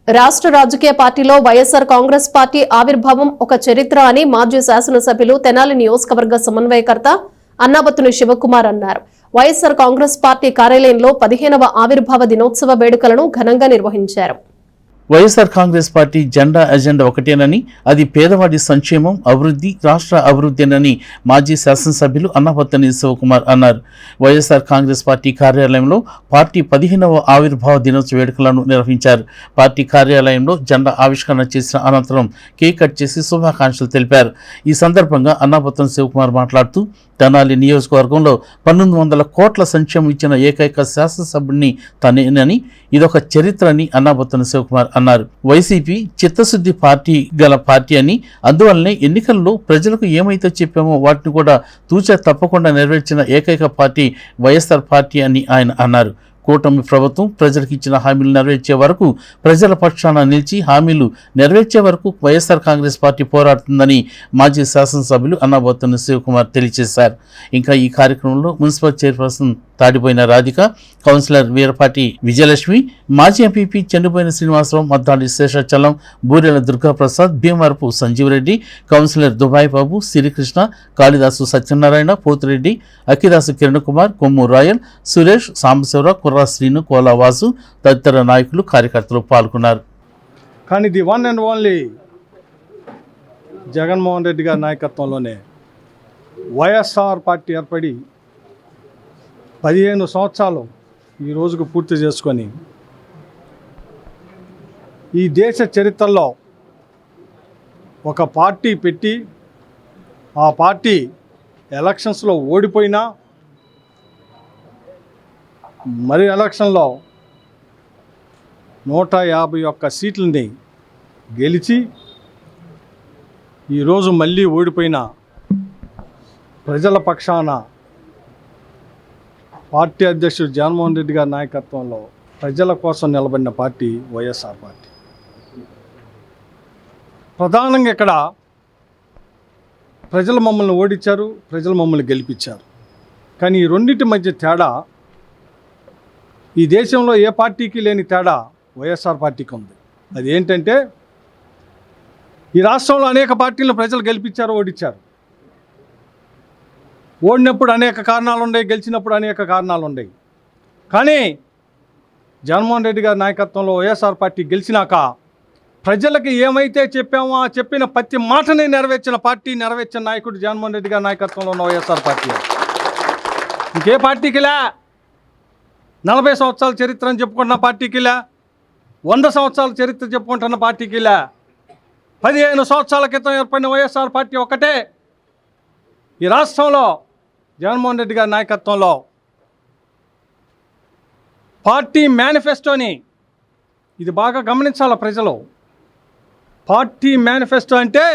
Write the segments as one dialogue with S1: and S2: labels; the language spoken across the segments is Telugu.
S1: రాష్ట్ర రాజకీయ పార్టీలో వైఎస్ఆర్ కాంగ్రెస్ పార్టీ ఆవిర్భావం ఒక చరిత్ర అని మాజీ శాసనసభ్యులు తెనాలి నియోజకవర్గ సమన్వయకర్త అన్నాబత్తుని శివకుమార్ అన్నారు. వైఎస్ఆర్ కాంగ్రెస్ పార్టీ కార్యాలయంలో 15వ ఆవిర్భావ దినోత్సవ వేడుకలను ఘనంగా నిర్వహించారు.
S2: వైఎస్ఆర్ కాంగ్రెస్ పార్టీ జెండా ఎజెండా ఒకటేనని, అది పేదవాడి సంక్షేమం, అభివృద్ధి, రాష్ట్ర అభివృద్ధినని మాజీ శాసనసభ్యులు అన్నాబత్తుని శివకుమార్ అన్నారు. వైఎస్ఆర్ కాంగ్రెస్ పార్టీ కార్యాలయంలో పార్టీ 15వ ఆవిర్భావ దినోత్సవ వేడుకలను నిర్వహించారు. పార్టీ కార్యాలయంలో జెండా ఆవిష్కరణ చేసిన అనంతరం కేక్ కట్ చేసి శుభాకాంక్షలు తెలిపారు. ఈ సందర్భంగా అన్నాబత్తుని శివకుమార్ మాట్లాడుతూ, తెనాలి నియోజకవర్గంలో 1900 కోట్ల సంక్షేమం ఇచ్చిన ఏకైక శాసనసభ్యుడిని తనేనని, ఇదొక చరిత్ర అని అన్నాబత్తుని శివకుమార్ అన్నారు. వైసీపీ చిత్తశుద్ధి పార్టీ అని, అందువల్లనే ఎన్నికల్లో ప్రజలకు ఏమైతే చెప్పామో వాటిని కూడా తూచా తప్పకుండా నెరవేర్చిన ఏకైక పార్టీ వైఎస్ఆర్ పార్టీ అని ఆయన అన్నారు. కూటమి ప్రభుత్వం ప్రజలకు ఇచ్చిన హామీలు నెరవేర్చే వరకు, ప్రజల పక్షాన నిలిచి హామీలు నెరవేర్చే వరకు వైఎస్ఆర్ కాంగ్రెస్ పార్టీ పోరాడుతుందని మాజీ శాసనసభ్యులు అన్నాబత్తుని శివకుమార్ తెలియజేశారు. ఇంకా ఈ కార్యక్రమంలో municipal chairperson Tadipoyina Radhika, councillor Veerapati Vijayalakshmi, మాజీ MPP Chennupoyina Srinivasarao, Maddali Seshachalam, Burela Durgaprasad, Bhimavarapu Sanjeevareddy, councillor Dubai Babu, Srikrishna, Kalidasu Satyanarayana, Pothireddy, Akhidasu Kiran Kumar, Kommu Royal, Suresh, Sambasivarao, Kurra Srinu, Kolavasu తదితర నాయకులు, కార్యకర్తలు పాల్గొన్నారు.
S3: కానీ the one and only Jaganmohan Reddy గారి నాయకత్వంలోనే వైఎస్ఆర్ పార్టీ ఏర్పడి 15 సంవత్సరాలు ఈ రోజుకు పూర్తి చేసుకొని ఈ దేశ చరిత్రలో ఒక పార్టీ పెట్టి, ఆ పార్టీ ఎలక్షన్స్లో ఓడిపోయినా మరి ఎలక్షన్లో 151 సీట్లని గెలిచి ఈరోజు మళ్ళీ ఓడిపోయిన ప్రజల పక్షాన పార్టీ అధ్యక్షుడు జగన్మోహన్ రెడ్డి గారి నాయకత్వంలో ప్రజల కోసం నిలబడిన పార్టీ వైఎస్ఆర్ పార్టీ. ప్రధానంగా ఇక్కడ ప్రజలు మమ్మల్ని ఓడించారు, ప్రజలు మమ్మల్ని గెలిపించారు. కానీ ఈ రెండింటి మధ్య తేడా, ఈ దేశంలో ఏ పార్టీకి లేని తేడా వైఎస్ఆర్ పార్టీకి ఉంది. అది ఏంటంటే, ఈ రాష్ట్రంలో అనేక పార్టీలను ప్రజలు గెలిపించారు, ఓడించారు. ఓడినప్పుడు అనేక కారణాలు ఉన్నాయి, గెలిచినప్పుడు అనేక కారణాలు ఉన్నాయి. కానీ జగన్మోహన్ రెడ్డి గారి నాయకత్వంలో వైఎస్ఆర్ పార్టీ గెలిచినాక ప్రజలకు ఏమైతే చెప్పామో ఆ చెప్పిన ప్రతి మాటని నెరవేర్చిన పార్టీ, నెరవేర్చిన నాయకుడు జగన్మోహన్ రెడ్డి గారి నాయకత్వంలో ఉన్న వైఎస్ఆర్ పార్టీ. ఇంకే పార్టీకిలా 40 సంవత్సరాల చరిత్ర అని చెప్పుకుంటున్న పార్టీకిలా, 100 సంవత్సరాల చరిత్ర చెప్పుకుంటున్న పార్టీకిలా, 15 సంవత్సరాల క్రితం ఏర్పడిన వైఎస్ఆర్ పార్టీ ఒక్కటే. ఈ రాష్ట్రంలో జగన్మోహన్ రెడ్డి గారి నాయకత్వంలో పార్టీ మేనిఫెస్టోని, ఇది బాగా గమనించాల ప్రజలు. పార్టీ మేనిఫెస్టో అంటే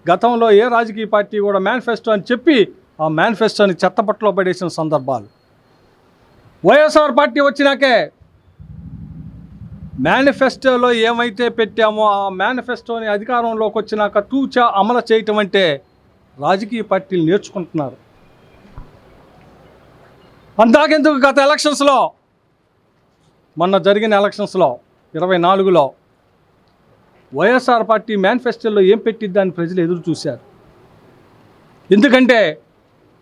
S3: గతంలో ఏ రాజకీయ పార్టీ కూడా మేనిఫెస్టో అని చెప్పి ఆ మేనిఫెస్టోని చెత్తపట్లో పడేసిన సందర్భాలు. వైఎస్ఆర్ పార్టీ వచ్చినాకే మేనిఫెస్టోలో ఏమైతే పెట్టామో ఆ మేనిఫెస్టోని అధికారంలోకి వచ్చినాక తూచా అమలు చేయటం అంటే రాజకీయ పార్టీలు నేర్చుకుంటున్నారు. అంతాకెందుకు, గత ఎలక్షన్స్లో, మొన్న జరిగిన ఎలక్షన్స్లో 24లో వైఎస్ఆర్ పార్టీ మేనిఫెస్టోలో ఏం పెట్టిద్దని ప్రజలు ఎదురు చూశారు. ఎందుకంటే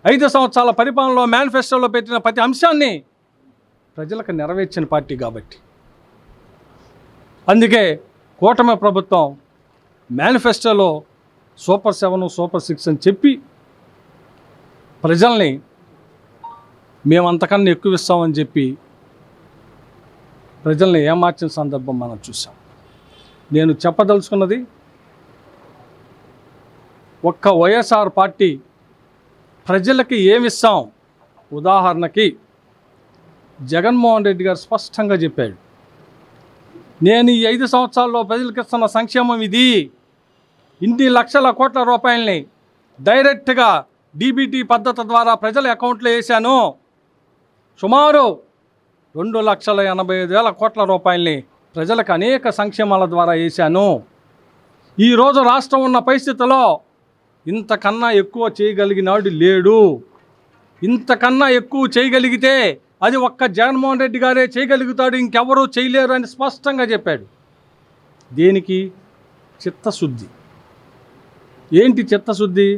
S3: 5 సంవత్సరాల పరిపాలనలో మేనిఫెస్టోలో పెట్టిన ప్రతి అంశాన్ని ప్రజలకు నెరవేర్చిన పార్టీ కాబట్టి. అందుకే కూటమి ప్రభుత్వం మేనిఫెస్టోలో సూపర్ 7, సూపర్ 6 అని చెప్పి ప్రజల్ని మేము అంతకన్నా ఎక్కువ ఇస్తామని చెప్పి ప్రజల్ని ఏమార్చిన సందర్భం మనం చూసాం. నేను చెప్పదలుచుకున్నది, ఒక్క వైఎస్ఆర్ పార్టీ ప్రజలకి ఏమిస్తాం. ఉదాహరణకి జగన్మోహన్ రెడ్డి గారు స్పష్టంగా చెప్పాడు, నేను ఈ 5 సంవత్సరాల్లో ప్రజలకు ఇస్తున్న సంక్షేమం ఇది. ఇన్ని లక్షల కోట్ల రూపాయలని డైరెక్ట్గా డీబీటీ పద్ధతి ద్వారా ప్రజల అకౌంట్లో వేశాను. సుమారు 2,85,000 కోట్ల రూపాయలని ప్రజలకు అనేక సంక్షేమాల ద్వారా వేశాను. ఈరోజు రాష్ట్రం ఉన్న పరిస్థితుల్లో ఇంతకన్నా ఎక్కువ చేయగలిగినాడు లేడు. ఇంతకన్నా ఎక్కువ చేయగలిగితే అది ఒక్క జగన్మోహన్ రెడ్డి గారే చేయగలుగుతాడు, ఇంకెవరూ చేయలేరు అని స్పష్టంగా చెప్పాడు. దేనికి? చిత్తశుద్ధి. ఏంటి చిత్తశుద్ధి?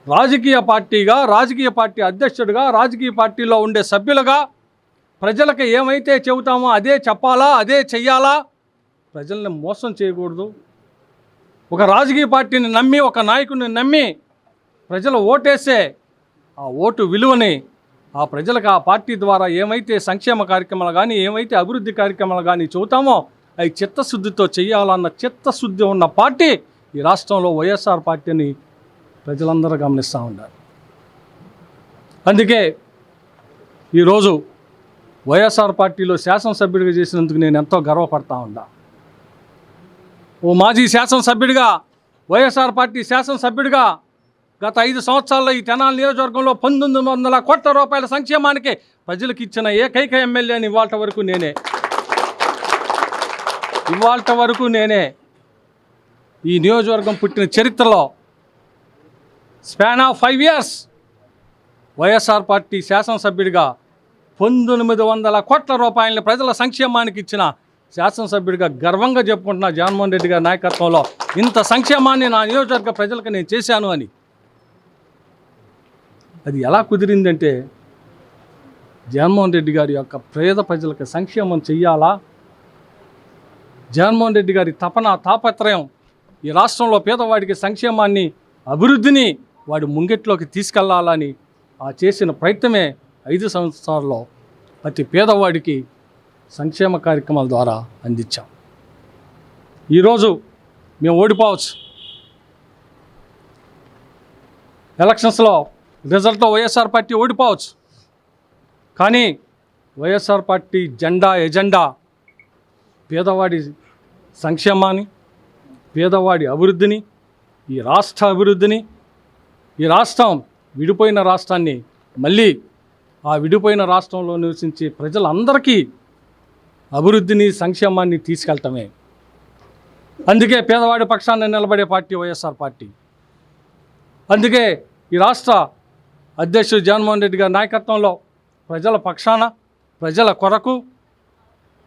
S3: రాజకీయ పార్టీగా, రాజకీయ పార్టీ అధ్యక్షుడిగా, రాజకీయ పార్టీలో ఉండే సభ్యులుగా ప్రజలకు ఏమైతే చెబుతామో అదే చెప్పాలా, అదే చెయ్యాలా, ప్రజల్ని మోసం చేయకూడదు. ఒక రాజకీయ పార్టీని నమ్మి, ఒక నాయకుడిని నమ్మి ప్రజలు ఓటేస్తే ఆ ఓటు విలువని ఆ ప్రజలకు ఆ పార్టీ ద్వారా ఏమైతే సంక్షేమ కార్యక్రమాలు కానీ, ఏమైతే అభివృద్ధి కార్యక్రమాలు కానీ చెబుతామో అవి చిత్తశుద్ధితో చేయాలన్న చిత్తశుద్ధి ఉన్న పార్టీ ఈ రాష్ట్రంలో వైఎస్ఆర్ పార్టీని ప్రజలందరూ గమనిస్తూ ఉన్నారు. అందుకే ఈరోజు వైఎస్ఆర్ పార్టీలో శాసనసభ్యుడిగా చేసినందుకు నేను ఎంతో గర్వపడతా ఉన్నా. ఓ మాజీ శాసనసభ్యుడిగా, వైఎస్ఆర్ పార్టీ శాసనసభ్యుడిగా గత 5 సంవత్సరాల్లో ఈ తెనాలి నియోజకవర్గంలో 1900 కోట్ల రూపాయల సంక్షేమానికి ప్రజలకు ఇచ్చిన ఏకైక ఎమ్మెల్యేని ఇవాళ వరకు నేనే. ఈ నియోజకవర్గం పుట్టిన చరిత్రలో span of 5 years YSR party శాసనసభ్యుడిగా 1900 కోట్ల రూపాయలని ప్రజల సంక్షేమానికి ఇచ్చిన శాసనసభ్యుడిగా గర్వంగా చెప్పుకుంటున్నా. జగన్మోహన్ రెడ్డి గారి నాయకత్వంలో ఇంత సంక్షేమాన్ని నా నియోజకవర్గ ప్రజలకు నేను చేశాను అని. అది ఎలా కుదిరిందంటే జగన్మోహన్ రెడ్డి గారి యొక్క పేద ప్రజలకు సంక్షేమం చెయ్యాలా, జగన్మోహన్ రెడ్డి గారి తపన తాపత్రయం ఈ రాష్ట్రంలో పేదవాడికి సంక్షేమాన్ని, అభివృద్ధిని వాడి ముంగెట్లోకి తీసుకెళ్లాలని ఆ చేసిన ప్రయత్నమే 5 సంవత్సరాల్లో ప్రతి పేదవాడికి సంక్షేమ కార్యక్రమాల ద్వారా అందించాం. ఈరోజు మేము ఓడిపోవచ్చు, ఎలక్షన్స్లో రిజల్ట్లో వైఎస్ఆర్ పార్టీ ఓడిపోవచ్చు, కానీ వైఎస్ఆర్ పార్టీ ఎజెండా పేదవాడి సంక్షేమాన్ని, పేదవాడి అభివృద్ధిని, ఈ రాష్ట్ర అభివృద్ధిని, ఈ రాష్ట్రం విడిపోయిన రాష్ట్రాన్ని మళ్ళీ ఆ విడిపోయిన రాష్ట్రంలో నివసించే ప్రజలందరికీ అభివృద్ధిని, సంక్షేమాన్ని తీసుకెళ్తామే. అందుకే పేదవాడి పక్షాన నిలబడే పార్టీ వైఎస్ఆర్ పార్టీ. అందుకే ఈ రాష్ట్ర అధ్యక్షుడు జగన్మోహన్ రెడ్డి గారి నాయకత్వంలో ప్రజల పక్షాన, ప్రజల కొరకు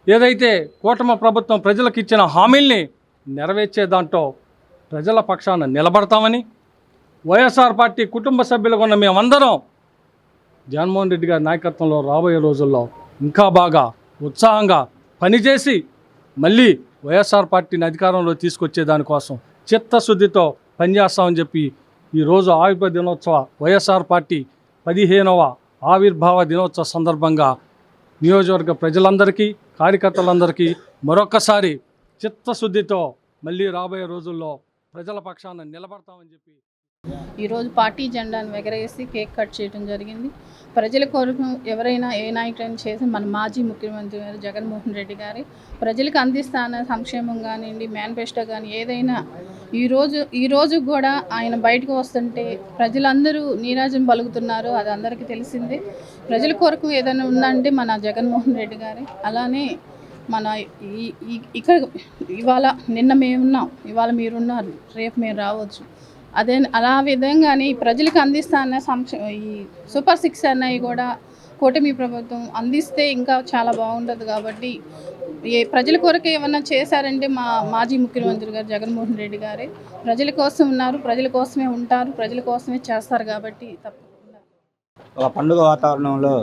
S3: ఏదైతే కూటమి ప్రభుత్వం ప్రజలకు ఇచ్చిన హామీల్ని నెరవేర్చే దాంట్లో ప్రజల పక్షాన నిలబడతామని, వైఎస్ఆర్ పార్టీ కుటుంబ సభ్యులుగా ఉన్న మేమందరం జగన్మోహన్ రెడ్డి గారి నాయకత్వంలో రాబోయే రోజుల్లో ఇంకా బాగా ఉత్సాహంగా పనిచేసి మళ్ళీ వైఎస్ఆర్ పార్టీని అధికారంలో తీసుకొచ్చే దానికోసం చిత్తశుద్ధితో పనిచేస్తామని చెప్పి ఈరోజు ఆవిర్భావ దినోత్సవ వైఎస్ఆర్ పార్టీ 15వ ఆవిర్భావ దినోత్సవ సందర్భంగా నియోజకవర్గ ప్రజలందరికీ, కార్యకర్తలందరికీ మరొక్కసారి చిత్తశుద్ధితో మళ్ళీ రాబోయే రోజుల్లో ప్రజల పక్షాన నిలబడతామని చెప్పి
S4: ఈరోజు పార్టీ జెండాను ఎగరేసి కేక్ కట్ చేయడం జరిగింది. ప్రజల కొరకు ఎవరైనా ఏ నాయకులైనా చేసి మన మాజీ ముఖ్యమంత్రి గారు జగన్మోహన్ రెడ్డి గారి ప్రజలకు అందిస్తాన సంక్షేమం కానివ్వండి, మేనిఫెస్టో కానీ ఏదైనా ఈరోజు కూడా ఆయన బయటకు వస్తుంటే ప్రజలందరూ నీరాజం పలుకుతున్నారు. అది అందరికీ తెలిసిందే. ప్రజల కొరకు ఏదైనా ఉందంటే మన జగన్మోహన్ రెడ్డి గారి. అలానే మన ఇక్కడ నిన్న మేమున్నాం, ఇవాళ మీరున్నారు, రేపు మీరు రావచ్చు. అలా విధంగానే ప్రజలకు అందిస్తాన్న ఈ సూపర్ 6 అన్నవి కూడా కూటమి ప్రభుత్వం అందిస్తే ఇంకా చాలా బాగుంటుంది. కాబట్టి ప్రజల కొరకు ఏమన్నా చేశారంటే మా మాజీ ముఖ్యమంత్రి గారు జగన్మోహన్ రెడ్డి గారే ప్రజల కోసం ఉన్నారు, ప్రజల కోసమే ఉంటారు, ప్రజల కోసమే చేస్తారు. కాబట్టి తప్పకుండా
S5: ఒక పండుగ వాతావరణంలో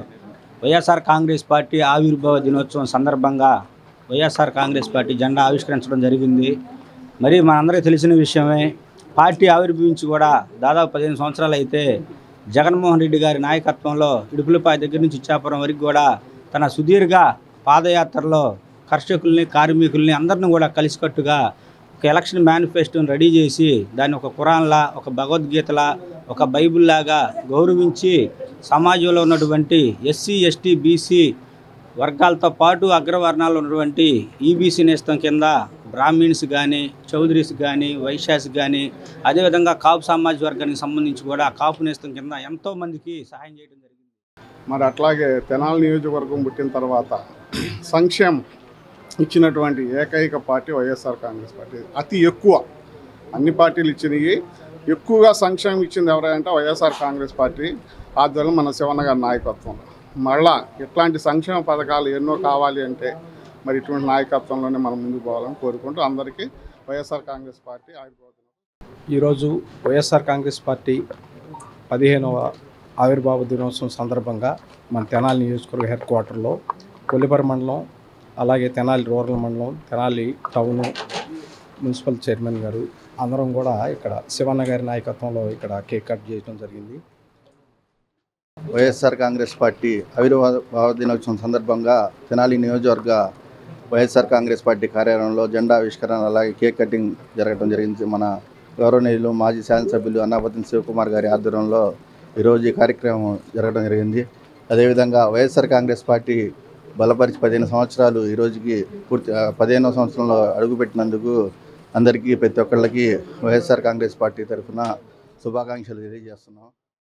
S5: వైఎస్ఆర్ కాంగ్రెస్ పార్టీ ఆవిర్భావ దినోత్సవం సందర్భంగా వైఎస్ఆర్ కాంగ్రెస్ పార్టీ జెండా ఆవిష్కరించడం జరిగింది. మరి మనందరికీ తెలిసిన విషయమే, పార్టీ ఆవిర్భవించి కూడా దాదాపు 15 సంవత్సరాలు అయితే జగన్మోహన్ రెడ్డి గారి నాయకత్వంలో ఇడుపులపాయ దగ్గర నుంచి ఇచ్చాపురం వరకు కూడా తన సుదీర్ఘ పాదయాత్రలో కర్షకుల్ని, కార్మికుల్ని అందరిని కూడా కలిసికట్టుగా ఒక ఎలక్షన్ మేనిఫెస్టోని రెడీ చేసి దాన్ని ఒక ఖురాన్లా, ఒక భగవద్గీతలా, ఒక బైబిల్లాగా గౌరవించి సమాజంలో ఉన్నటువంటి ఎస్సీ, ఎస్టీ, బీసీ వర్గాలతో పాటు అగ్రవర్ణాల్లో ఉన్నటువంటి ఈబీసీ నేస్తం కింద బ్రాహ్మిన్స్ కానీ, చౌదరీస్ కానీ, వైశ్యాస్ కానీ, అదేవిధంగా కాపు సామాజిక వర్గానికి సంబంధించి కూడా కాపు నేస్తం కింద ఎంతోమందికి సహాయం చేయడం జరిగింది.
S6: మరి అట్లాగే తెనాలి నియోజకవర్గం పుట్టిన తర్వాత సంక్షేమం ఇచ్చినటువంటి ఏకైక పార్టీ వైఎస్ఆర్ కాంగ్రెస్ పార్టీ. అతి ఎక్కువ అన్ని పార్టీలు ఇచ్చినవి ఎక్కువగా సంక్షేమం ఇచ్చింది ఎవరంటే వైఎస్ఆర్ కాంగ్రెస్ పార్టీ ఆధ్వర్యంలో మన శివన్న గారి నాయకత్వంలో. మళ్ళా ఇట్లాంటి సంక్షేమ పథకాలు ఎన్నో కావాలి అంటే మరి ఇటువంటి నాయకత్వంలోనే మనం ముందుకు పోవాలని కోరుకుంటూ అందరికీ వైఎస్ఆర్ కాంగ్రెస్ పార్టీ ఆవిర్భావం.
S3: ఈరోజు వైఎస్ఆర్ కాంగ్రెస్ పార్టీ 15వ ఆవిర్భావ దినోత్సవం సందర్భంగా మన తెనాలి నియోజకవర్గ హెడ్ క్వార్టర్లో కొల్లిపర మండలం, అలాగే తెనాలి రూరల్ మండలం, తెనాలి టౌను మున్సిపల్ చైర్మన్ గారు అందరం కూడా ఇక్కడ శివన్న గారి నాయకత్వంలో ఇక్కడ కేక్ కట్ చేయడం జరిగింది.
S7: వైఎస్ఆర్ కాంగ్రెస్ పార్టీ ఆవిర్భావ దినోత్సవం సందర్భంగా తెనాలి నియోజకవర్గ వైఎస్ఆర్ కాంగ్రెస్ పార్టీ కార్యాలయంలో జెండా ఆవిష్కరణ అలాగే కేక్ కటింగ్ జరగడం జరిగింది. మన గౌరవనీయులు మాజీ శాసనసభ్యులు అన్నాబత్తుని శివకుమార్ గారి ఆధ్వర్యంలో ఈరోజు ఈ కార్యక్రమం జరగడం జరిగింది. అదేవిధంగా వైఎస్ఆర్ కాంగ్రెస్ పార్టీ బలపరిచి 15 సంవత్సరాలు ఈ రోజుకి పూర్తి 15వ సంవత్సరంలో అడుగుపెట్టినందుకు అందరికీ ప్రతి ఒక్కళ్ళకి వైఎస్ఆర్ కాంగ్రెస్ పార్టీ తరఫున శుభాకాంక్షలు తెలియజేస్తున్నాం.